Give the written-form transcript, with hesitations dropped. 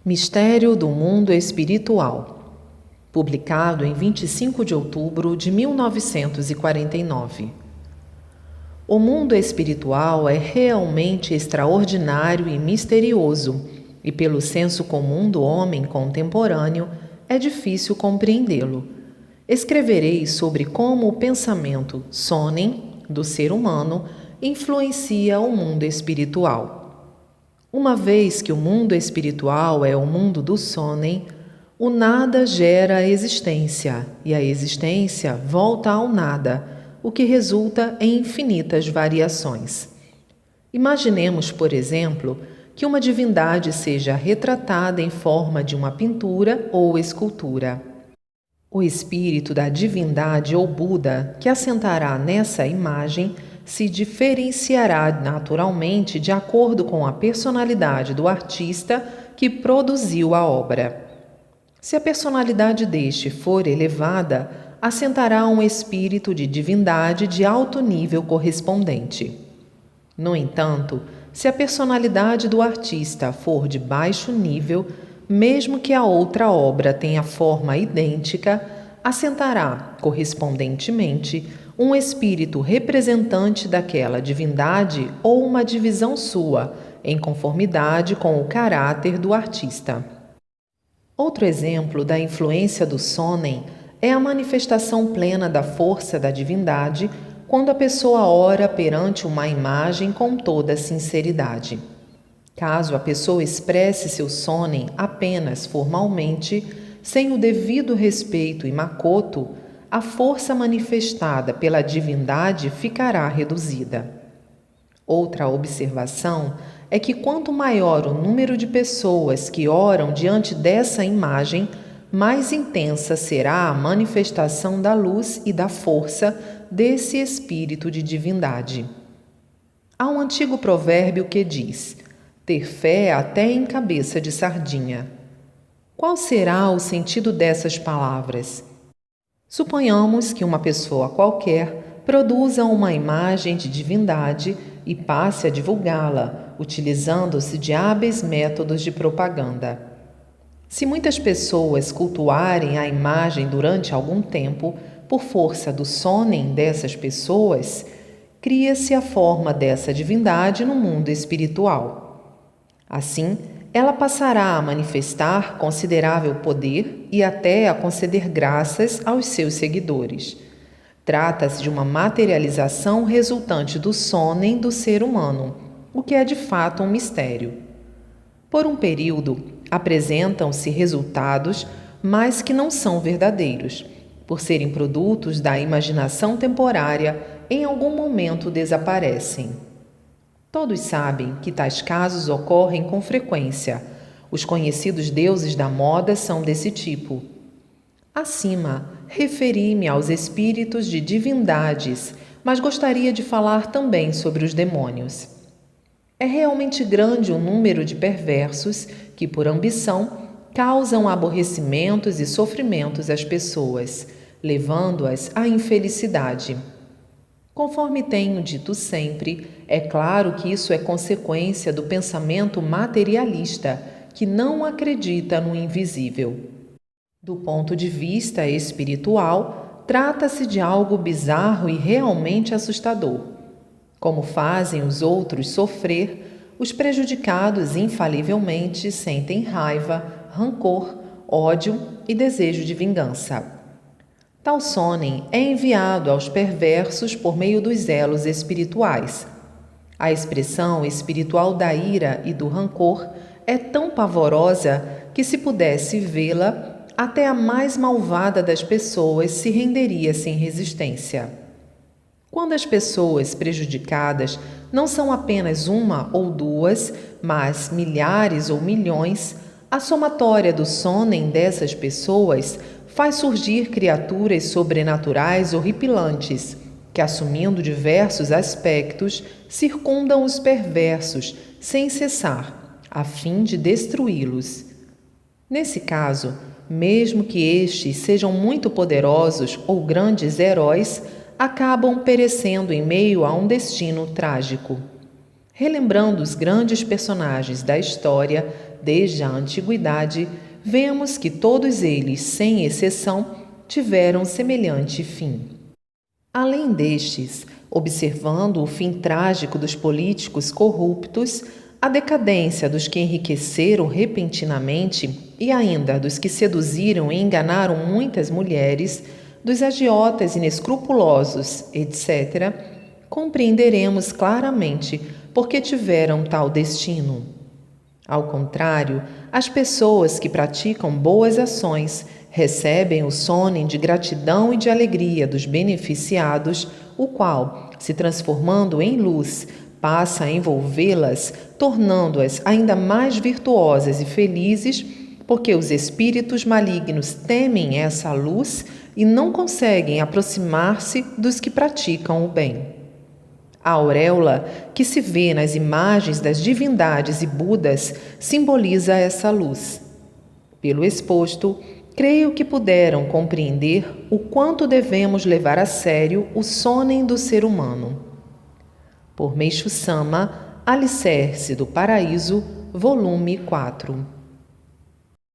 Mistério do Mundo Espiritual, publicado em 25 de outubro de 1949. O mundo espiritual é realmente extraordinário e misterioso, e pelo senso comum do homem contemporâneo é difícil compreendê-lo. Escreverei sobre como o pensamento sonem do ser humano influencia o mundo espiritual. Uma vez que o mundo espiritual é o mundo do sonem, o nada gera a existência e a existência volta ao nada, o que resulta em infinitas variações. Imaginemos, por exemplo, que uma divindade seja retratada em forma de uma pintura ou escultura. O espírito da divindade ou Buda que assentará nessa imagem se diferenciará naturalmente de acordo com a personalidade do artista que produziu a obra. Se a personalidade deste for elevada, assentará um espírito de divindade de alto nível correspondente. No entanto, se a personalidade do artista for de baixo nível, mesmo que a outra obra tenha forma idêntica, assentará, correspondentemente, um espírito representante daquela divindade ou uma divisão sua, em conformidade com o caráter do artista. Outro exemplo da influência do sonem é a manifestação plena da força da divindade quando a pessoa ora perante uma imagem com toda sinceridade. Caso a pessoa expresse seu sonem apenas formalmente, sem o devido respeito e makoto, a força manifestada pela divindade ficará reduzida. Outra observação é que quanto maior o número de pessoas que oram diante dessa imagem, mais intensa será a manifestação da luz e da força desse espírito de divindade. Há um antigo provérbio que diz: ter fé até em cabeça de sardinha. Qual será o sentido dessas palavras? Suponhamos que uma pessoa qualquer produza uma imagem de divindade e passe a divulgá-la, utilizando-se de hábeis métodos de propaganda. Se muitas pessoas cultuarem a imagem durante algum tempo, por força do sonem dessas pessoas, cria-se a forma dessa divindade no mundo espiritual. Assim, ela passará a manifestar considerável poder e até a conceder graças aos seus seguidores. Trata-se de uma materialização resultante do sonem do ser humano, o que é de fato um mistério. Por um período, apresentam-se resultados, mas que não são verdadeiros. Por serem produtos da imaginação temporária, em algum momento desaparecem. Todos sabem que tais casos ocorrem com frequência. Os conhecidos deuses da moda são desse tipo. Acima, referi-me aos espíritos de divindades, mas gostaria de falar também sobre os demônios. É realmente grande o número de perversos que, por ambição, causam aborrecimentos e sofrimentos às pessoas, levando-as à infelicidade. Conforme tenho dito sempre, é claro que isso é consequência do pensamento materialista, que não acredita no invisível. Do ponto de vista espiritual, trata-se de algo bizarro e realmente assustador. Como fazem os outros sofrer, os prejudicados infalivelmente sentem raiva, rancor, ódio e desejo de vingança. Tal sonem é enviado aos perversos por meio dos elos espirituais. A expressão espiritual da ira e do rancor é tão pavorosa que, se pudesse vê-la, até a mais malvada das pessoas se renderia sem resistência. Quando as pessoas prejudicadas não são apenas uma ou duas, mas milhares ou milhões, a somatória do sonem dessas pessoas faz surgir criaturas sobrenaturais horripilantes, que, assumindo diversos aspectos, circundam os perversos sem cessar, a fim de destruí-los. Nesse caso, mesmo que estes sejam muito poderosos ou grandes heróis, acabam perecendo em meio a um destino trágico. Relembrando os grandes personagens da história, desde a antiguidade, vemos que todos eles, sem exceção, tiveram semelhante fim. Além destes, observando o fim trágico dos políticos corruptos, a decadência dos que enriqueceram repentinamente e ainda dos que seduziram e enganaram muitas mulheres, dos agiotas inescrupulosos, etc., compreenderemos claramente por que tiveram tal destino. Ao contrário, as pessoas que praticam boas ações recebem o sonem de gratidão e de alegria dos beneficiados, o qual, se transformando em luz, passa a envolvê-las, tornando-as ainda mais virtuosas e felizes, porque os espíritos malignos temem essa luz e não conseguem aproximar-se dos que praticam o bem. A auréola, que se vê nas imagens das divindades e Budas, simboliza essa luz. Pelo exposto, creio que puderam compreender o quanto devemos levar a sério o sonem do ser humano. Por Meixo Sama, Alicerce do Paraíso, volume 4.